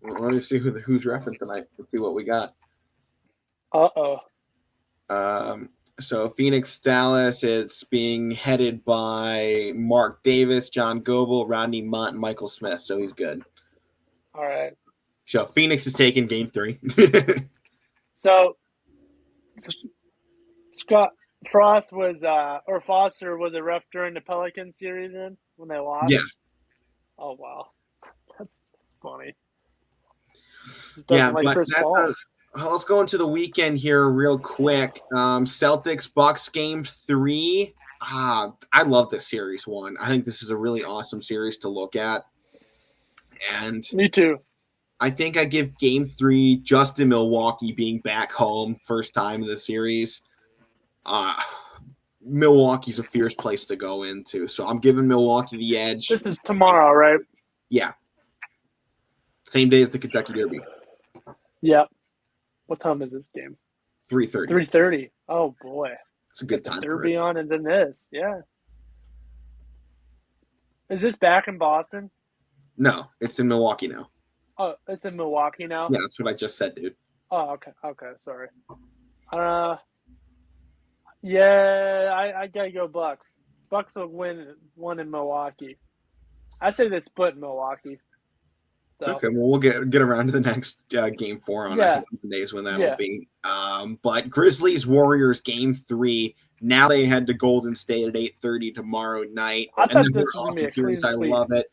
Let me see who's repping tonight. Let's see what we got. So Phoenix, Dallas, it's being headed by Mark Davis, John Goebel, Rodney Mott, and Michael Smith. So he's good. All right. So Phoenix is taking game 3. So Scott Frost was or Foster was a ref during the Pelican series then when they lost? Yeah. Oh wow. That's funny. Yeah, like but let's go into the weekend here real quick. Celtics Bucks game 3. I love this series 1. I think this is a really awesome series to look at. And me too. I think I give game 3 just in Milwaukee being back home first time in the series. Milwaukee's a fierce place to go into. So I'm giving Milwaukee the edge. This is tomorrow, right? Yeah. Same day as the Kentucky Derby. Yeah. What time is this game? 3:30. 3:30. Oh boy. It's a good time. Derby on and then this. Yeah. Is this back in Boston? No, it's in Milwaukee now. Oh, it's in Milwaukee now? Yeah, that's what I just said, dude. Oh, okay. Okay, sorry. Yeah, I gotta go Bucks. Bucks will win one in Milwaukee. I say they split in Milwaukee. So. Okay, well, we'll get around to the next game 4 on I think days when that will be. But Grizzlies Warriors game 3. Now they head to Golden State at 8:30 tomorrow night. I thought this was going to be a clean sweep. I love it.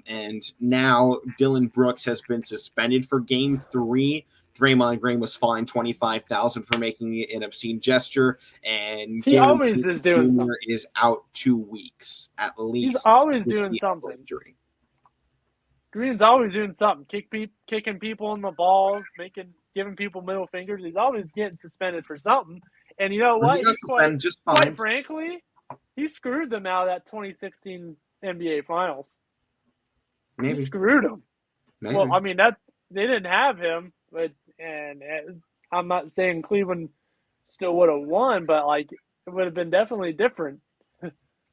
And now Dylan Brooks has been suspended for game 3. Draymond Green was fined $25,000 for making an obscene gesture, and he always is doing something. Is out 2 weeks at least. He's always doing something. Injury. Green's always doing something, kicking people in the balls, giving people middle fingers. He's always getting suspended for something. And you know what? Quite frankly, he screwed them out of that 2016 NBA Finals. Maybe. He screwed them. Maybe. Well, I mean, they didn't have him, but I'm not saying Cleveland still would have won, but like it would have been definitely different.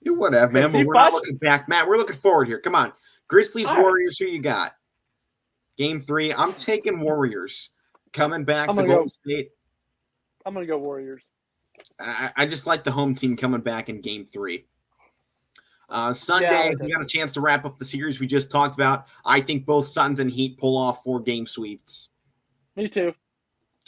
You would have, man. But we're not looking back, Matt. We're looking forward here. Come on. Grizzlies, Warriors, who you got? Game 3. I'm taking Warriors. Coming back to Golden State. I'm going to go Warriors. I just like the home team coming back in game 3. Sunday, if we got a chance to wrap up the series we just talked about, I think both Suns and Heat pull off 4-game sweeps. Me too.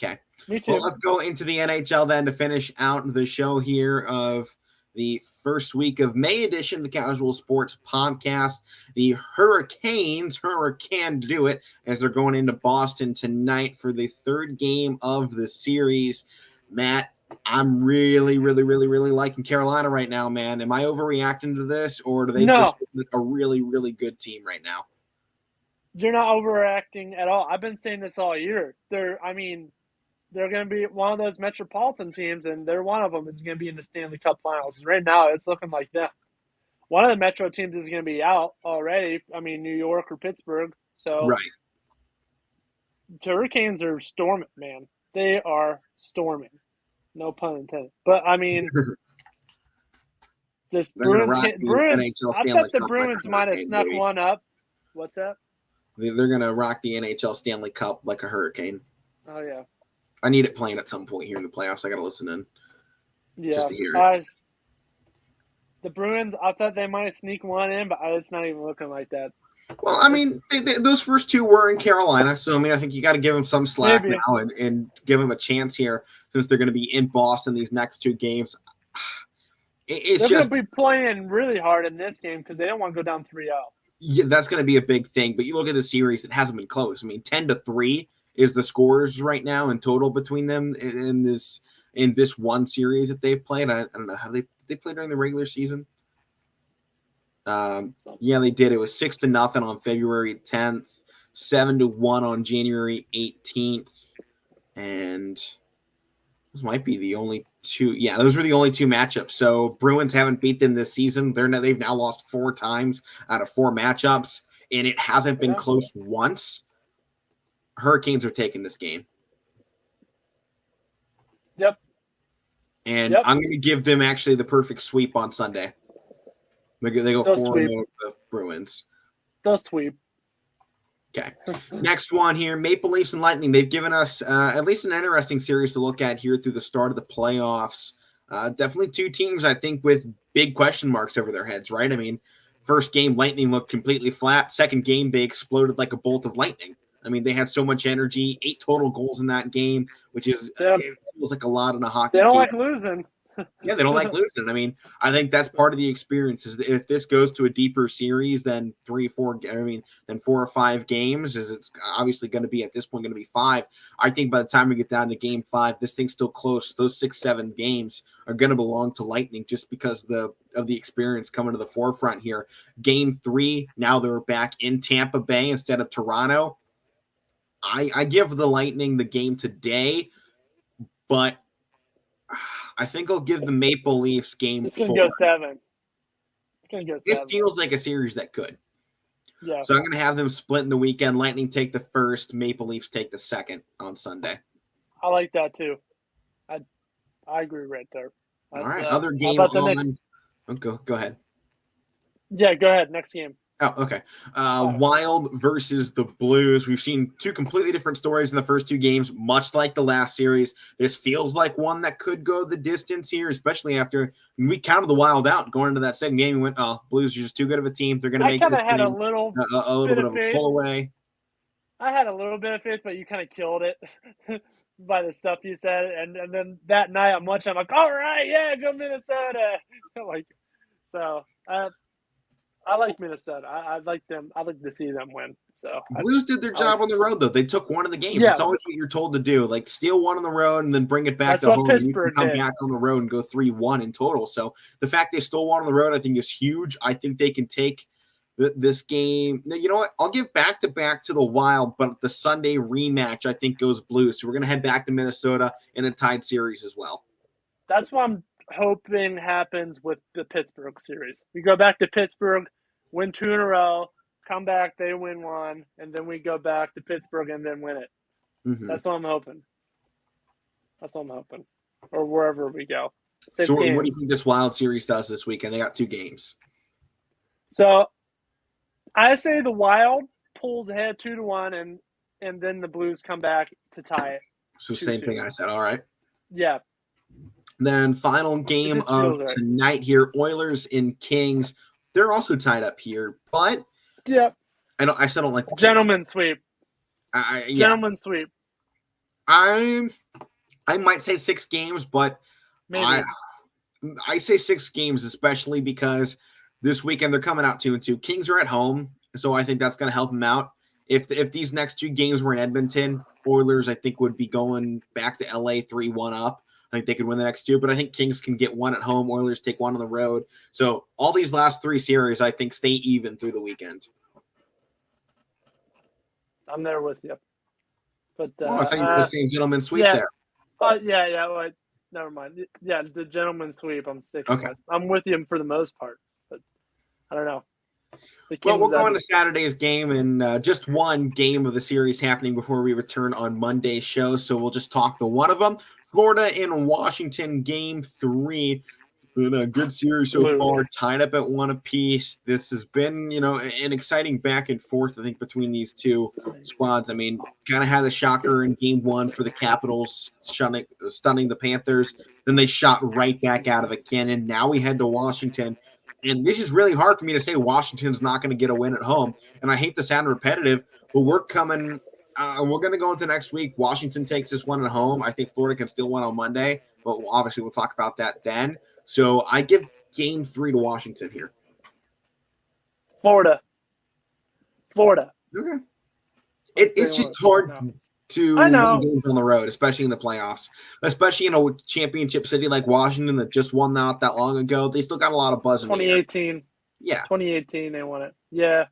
Okay. Me too. Well, let's go into the NHL then to finish out the show here of the first week of May edition of the Casual Sports Podcast. The Hurricanes can do it as they're going into Boston tonight for the 3rd game of the series. Matt, I'm really liking Carolina right now, man. Am I overreacting to this, or do they just look a really, really good team right now? You're not overreacting at all. I've been saying this all year. They're going to be one of those metropolitan teams, and they're one of them is going to be in the Stanley Cup Finals. Right now, it's looking like that. One of the metro teams is going to be out already. I mean, New York or Pittsburgh. So, right. The Hurricanes are storming, man. They are storming. No pun intended. But, I mean, this Bruins – I thought the Bruins might have snuck one up. What's that? They're going to rock the NHL Stanley Cup like a hurricane. Oh, yeah. I need it playing at some point here in the playoffs. I got to listen in. Yeah. Just to hear it. The Bruins, I thought they might sneak one in, but it's not even looking like that. Well, I mean, those first 2 were in Carolina, so I mean, I think you got to give them some slack now and give them a chance here since they're going to be in Boston these next 2 games. They're going to be playing really hard in this game because they don't want to go down 3-0. Yeah, that's going to be a big thing. But you look at the series; it hasn't been close. I mean, 10-3 is the scores right now in total between them in this one series that they've played. I don't know how they played during the regular season. Yeah, they did. It was 6-0 on February 10th, 7-1 on January 18th, and those might be the only two. Yeah, those were the only two matchups. So Bruins haven't beat them this season. They've now lost 4 times out of 4 matchups, and it hasn't been close once. Hurricanes are taking this game. Yep. And I'm going to give them actually the perfect sweep on Sunday. They go 4-0 the Bruins. They'll sweep. Okay. Next one here, Maple Leafs and Lightning. They've given us at least an interesting series to look at here through the start of the playoffs. Definitely two teams, I think, with big question marks over their heads, right? I mean, first game, Lightning looked completely flat. Second game, they exploded like a bolt of lightning. I mean, they had so much energy, 8 total goals in that game, which is it feels like a lot in a hockey game. They don't like losing. Yeah, they don't like losing. I mean, I think that's part of the experience is that if this goes to a deeper series than 4 or 5 games, is it's obviously going to be at this point going to be 5. I think by the time we get down to game 5, this thing's still close. Those 6-7 games are going to belong to Lightning just because of the experience coming to the forefront here. Game 3, now they're back in Tampa Bay instead of Toronto. I give the Lightning the game today, but I think I'll give the Maple Leafs game 4. It's going to go 7. It's going to go 7. It feels like a series that could. Yeah. So I'm going to have them split in the weekend. Lightning take the first, Maple Leafs take the second on Sunday. I like that too. I agree right there. All right. Other game on. Go ahead. Yeah, go ahead. Next game. Oh, okay. Wild versus the Blues. We've seen 2 completely different stories in the first 2 games, much like the last series. This feels like one that could go the distance here, especially after we counted the Wild out going into that second game. We went, Blues are just too good of a team. They're going to make this had game a little bit of a pull away. I had a little bit of faith, but you kind of killed it by the stuff you said. And then that night I'm watching, I'm like, all right, yeah, go Minnesota. I like Minnesota. I like them. I like to see them win. So Blues did their job on the road, though. They took one of the games. Yeah. It's always what you're told to do. Like, steal one on the road and then bring it back to home. You can come back on the road and go 3-1 in total. So the fact they stole one on the road, I think, is huge. I think they can take this game. You know what? I'll give back-to-back to the Wild, but the Sunday rematch, I think, goes Blues. So we're going to head back to Minnesota in a tied series as well. That's what I'm hoping happens with the Pittsburgh series. We go back to Pittsburgh, win 2 in a row, come back, they win 1, and then we go back to Pittsburgh and then win it. Mm-hmm. That's what I'm hoping. Or wherever we go. So what do you think this Wild series does this weekend? They got 2 games. So I say the Wild pulls ahead 2-1, and then the Blues come back to tie it. So same thing I said. All right. Yeah. Then final game of tonight here, Oilers and Kings. They're also tied up here, but I still don't like the gentleman sweep. Gentleman sweep. I might say 6 games, but maybe. I say 6 games, especially because this weekend they're coming out 2-2. Kings are at home, so I think that's going to help them out. If these next 2 games were in Edmonton, Oilers I think would be going back to LA 3-1 up. I think they could win the next 2, but I think Kings can get 1 at home. Oilers take 1 on the road. So all these last 3 series, I think, stay even through the weekend. I'm there with you. But I think you're the same gentleman sweep there. Well, never mind. Yeah, the gentleman sweep I'm sticking with. I'm with you for the most part, but I don't know. Well, we'll go on to Saturday's game, and just one game of the series happening before we return on Monday's show, so we'll just talk to one of them. Florida and Washington, Game 3. Been a good series so far, tied up at 1 apiece. This has been, an exciting back and forth, I think, between these 2 squads. I mean, kind of had a shocker in Game 1 for the Capitals, stunning the Panthers. Then they shot right back out of a cannon. Now we head to Washington. And this is really hard for me to say Washington's not going to get a win at home. And I hate to sound repetitive, but we're coming we're going to go into next week. Washington takes this one at home. I think Florida can still win on Monday, but obviously we'll talk about that then. So I give Game 3 to Washington here. Florida. Okay. It's just hard. to I win know. games on the road, especially in the playoffs, especially in a championship city like Washington that just won not that long ago. They still got a lot of buzz in the air. 2018. Yeah. 2018, they won it. Yeah.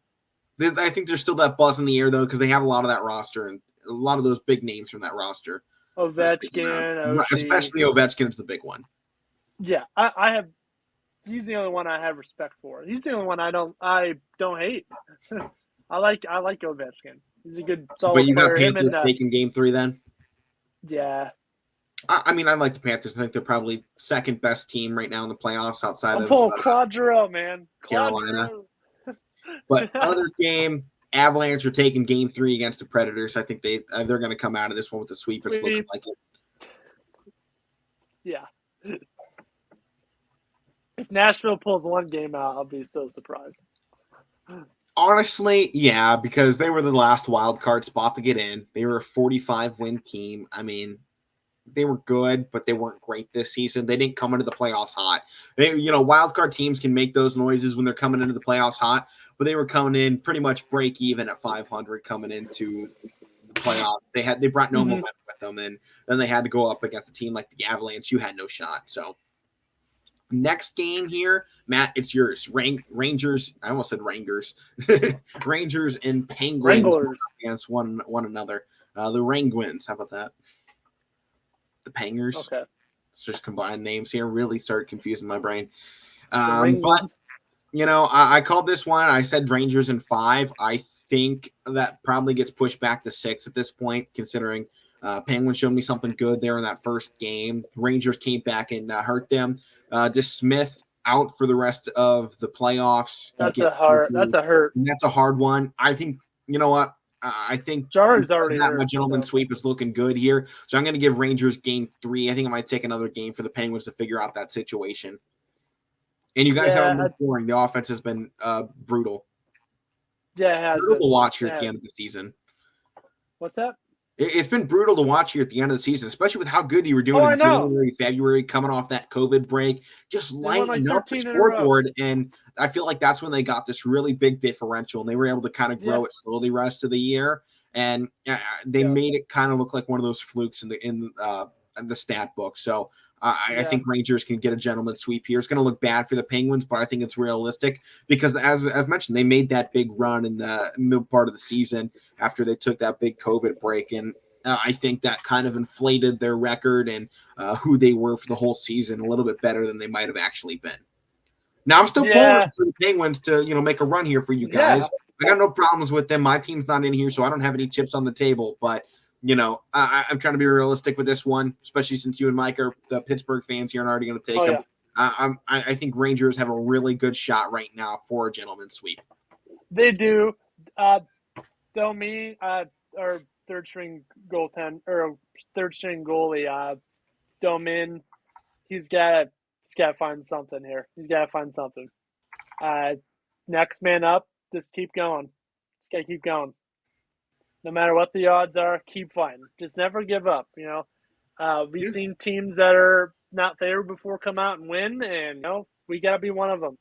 I think there's still that buzz in the air, though, because they have a lot of that roster and a lot of those big names from that roster. Ovechkin, especially Ovechkin's the big one. Yeah, I have. He's the only one I have respect for. He's the only one I don't hate. I like Ovechkin. He's a good solid But you player. got Panthers taking Game 3 then? Yeah. I mean, I like the Panthers. I think they're probably second best team right now in the playoffs outside of Claude Giroux, man. Carolina. But other game, Avalanche are taking Game 3 against the Predators. I think they're going to come out of this one with a sweep. It's looking like it. Yeah. If Nashville pulls one game out, I'll be so surprised. Honestly, yeah, because they were the last wild card spot to get in. They were a 45-win team. I mean, they were good, but they weren't great this season. They didn't come into the playoffs hot. Wild card teams can make those noises when they're coming into the playoffs hot, but they were coming in pretty much break even at 500 coming into the playoffs. They brought no momentum with them, and then they had to go up against a team like the Avalanche. You had no shot. So next game here, Matt, it's yours. Rangers. I almost said Rangers. Rangers and Penguins against one another. The Penguins. How about that? The Pangers. Okay. It's just combined names here. Really start confusing my brain. But, I called this one. I said Rangers in 5. I think that probably gets pushed back to 6 at this point, considering Penguins showed me something good there in that first game. Rangers came back and hurt them. Just Smith out for the rest of the playoffs. That's a hurt. And that's a hard one. I think, you know what? I think Jari's already hurt, my gentleman sweep is looking good here. So I'm going to give Rangers Game 3. I think I might take another game for the Penguins to figure out that situation. And you guys haven't been scoring. The offense has been brutal. Yeah, it has brutal been. To watch here at the end of the season. What's that? It's been brutal to watch here at the end of the season, especially with how good you were doing in January, February, coming off that COVID break, just lighting up the scoreboard. And I feel like that's when they got this really big differential, and they were able to kind of grow it slowly the rest of the year. And they made it kind of look like one of those flukes in the stat book. So I think Rangers can get a gentleman sweep here. It's going to look bad for the Penguins, but I think it's realistic because, as mentioned, they made that big run in the middle part of the season after they took that big COVID break. And I think that kind of inflated their record and who they were for the whole season a little bit better than they might have actually been. Now, I'm still pulling for the Penguins to, make a run here for you guys. I got no problems with them. My team's not in here, so I don't have any chips on the table, but I'm trying to be realistic with this one, especially since you and Mike are the Pittsburgh fans here and already going to take them. I think Rangers have a really good shot right now for a gentleman's sweep. They do. Domi, our third string goalie, Domin, he's got to find something here. He's got to find something. Next man up, just keep going. Just got to keep going. No matter what the odds are, keep fighting. Just never give up, We've seen teams that are not there before come out and win, and, we got to be one of them.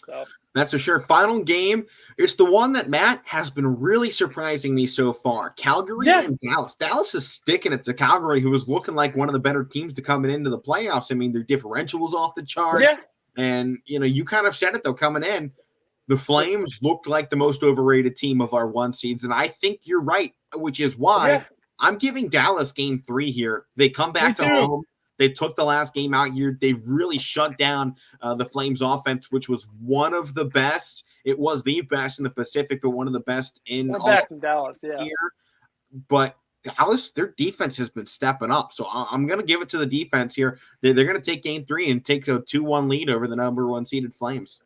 So that's for sure. Final game. It's the one that, Matt, has been really surprising me so far. Calgary and Dallas. Dallas is sticking it to Calgary, who was looking like one of the better teams to come into the playoffs. I mean, their differential was off the charts. Yeah. And, you kind of said it, though, coming in. The Flames looked like the most overrated team of our 1 seeds, and I think you're right, which is why I'm giving Dallas Game 3 here. They come back to home. They took the last game out here. They really shut down the Flames offense, which was one of the best. It was the best in the Pacific, but one of the best in Dallas here. But Dallas, their defense has been stepping up. So I'm going to give it to the defense here. They're going to take Game 3 and take a 2-1 lead over the number 1 seeded Flames.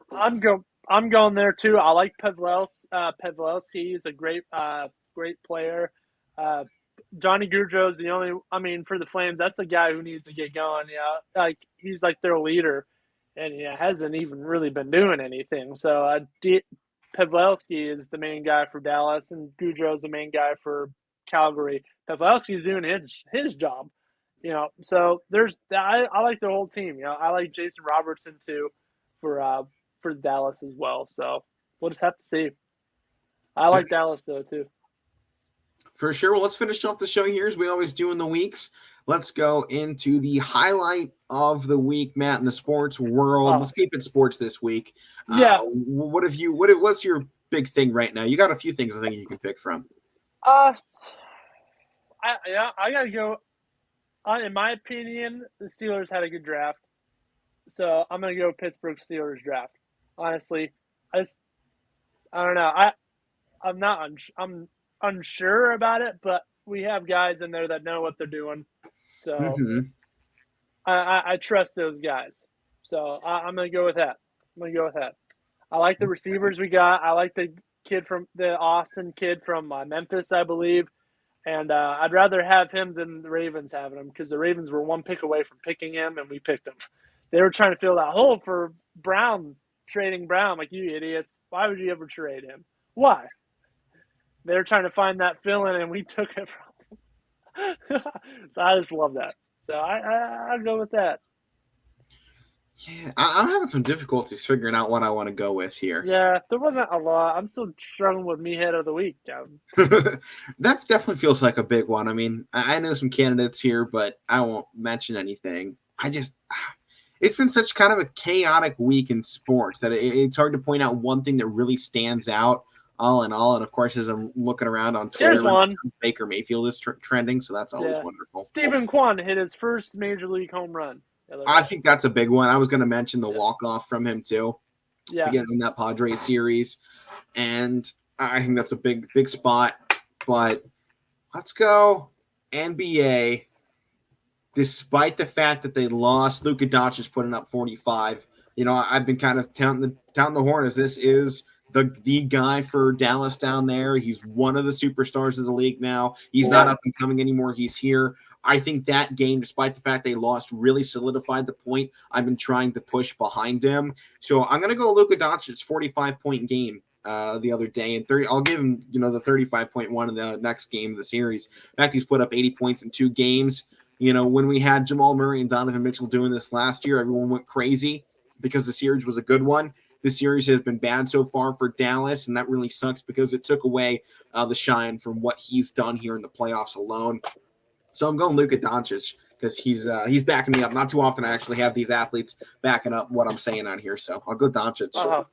I'm going there too. I like Pavelski. He's a great player. Johnny Gaudreau's the only. For the Flames, that's the guy who needs to get going. He's like their leader, and hasn't even really been doing anything. So Pavelski is the main guy for Dallas, and Gaudreau's the main guy for Calgary. Pavelski's doing his job. So I like the whole team. I like Jason Robertson too for Dallas as well. So we'll just have to see. I like Dallas though too. For sure. Well, let's finish off the show here as we always do in the weeks. Let's go into the highlight of the week, Matt, in the sports world. Let's keep it sports this week. Yeah. What's your big thing right now? You got a few things I think you can pick from. I gotta go. In my opinion, the Steelers had a good draft, so I'm gonna go Pittsburgh Steelers draft. Honestly, I don't know. I'm unsure about it, but we have guys in there that know what they're doing, so I trust those guys. So I'm gonna go with that. I like the receivers we got. I like the Austin kid from Memphis, I believe. And I'd rather have him than the Ravens having him, because the Ravens were one pick away from picking him, and we picked him. They were trying to fill that hole for Brown, trading Brown. Like, you idiots. Why would you ever trade him? Why? They were trying to find that fill-in, and we took it from them. So I just love that. So I'll go with that. Yeah, I'm having some difficulties figuring out what I want to go with here. Yeah, there wasn't a lot. I'm still struggling with Meathead of the week, Kevin. That definitely feels like a big one. I mean, I know some candidates here, but I won't mention anything. It's been such kind of a chaotic week in sports that it's hard to point out one thing that really stands out all in all. And of course, as I'm looking around on Twitter, here's one. Baker Mayfield is trending, so that's always wonderful. Stephen Kwan hit his first major league home run. I think that's a big one. I was going to mention the walk-off from him too. Yeah. Again, in that Padres series. And I think that's a big spot. But let's go NBA. Despite the fact that they lost, Luka Doncic putting up 45. You know, I've been kind of touting the horn as this is the guy for Dallas down there. He's one of the superstars of the league now. He's not up and coming anymore. He's here. I think that game, despite the fact they lost, really solidified the point I've been trying to push behind him. So I'm going to go Luka Doncic's 45-point game the other day. And I'll give him, the 35.1 in the next game of the series. In fact, he's put up 80 points in 2 games. When we had Jamal Murray and Donovan Mitchell doing this last year, everyone went crazy because the series was a good one. This series has been bad so far for Dallas, and that really sucks because it took away the shine from what he's done here in the playoffs alone. So I'm going Luka Doncic because he's backing me up. Not too often I actually have these athletes backing up what I'm saying on here, so I'll go Doncic.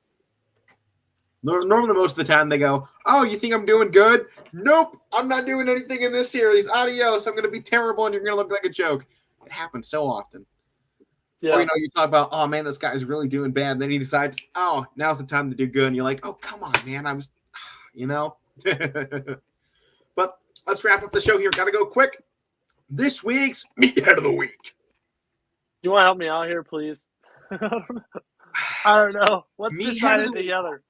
Normally, most of the time they go, "Oh, you think I'm doing good? Nope, I'm not doing anything in this series. Adios. I'm going to be terrible, and you're going to look like a joke." It happens so often. Yeah. Or you talk about, "Oh man, this guy is really doing bad," and then he decides, "Oh, now's the time to do good," and you're like, "Oh, come on, man, I was," But let's wrap up the show here. Got to go quick. This week's Meathead of the Week. You want to help me out here, please? I don't know. Let's decide it together.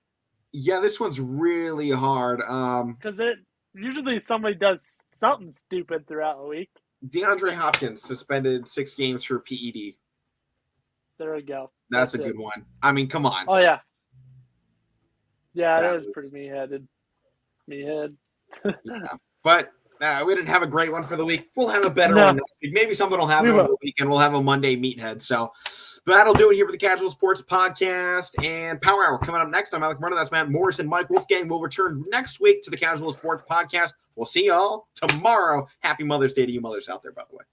Yeah, this one's really hard. Because usually somebody does something stupid throughout the week. DeAndre Hopkins suspended 6 games for PED. There we go. That's a good one. I mean, come on. Oh, yeah. Yeah, that was pretty meatheaded. Meathead. Yeah. But we didn't have a great one for the week. We'll have a better one next week. Maybe something will happen over the weekend. We'll have a Monday Meathead. So that'll do it here for the Casual Sports Podcast and Power Hour. Coming up next, I'm Alec Murner. That's Matt Morrison. Mike Wolfgang will return next week to the Casual Sports Podcast. We'll see y'all tomorrow. Happy Mother's Day to you mothers out there, by the way.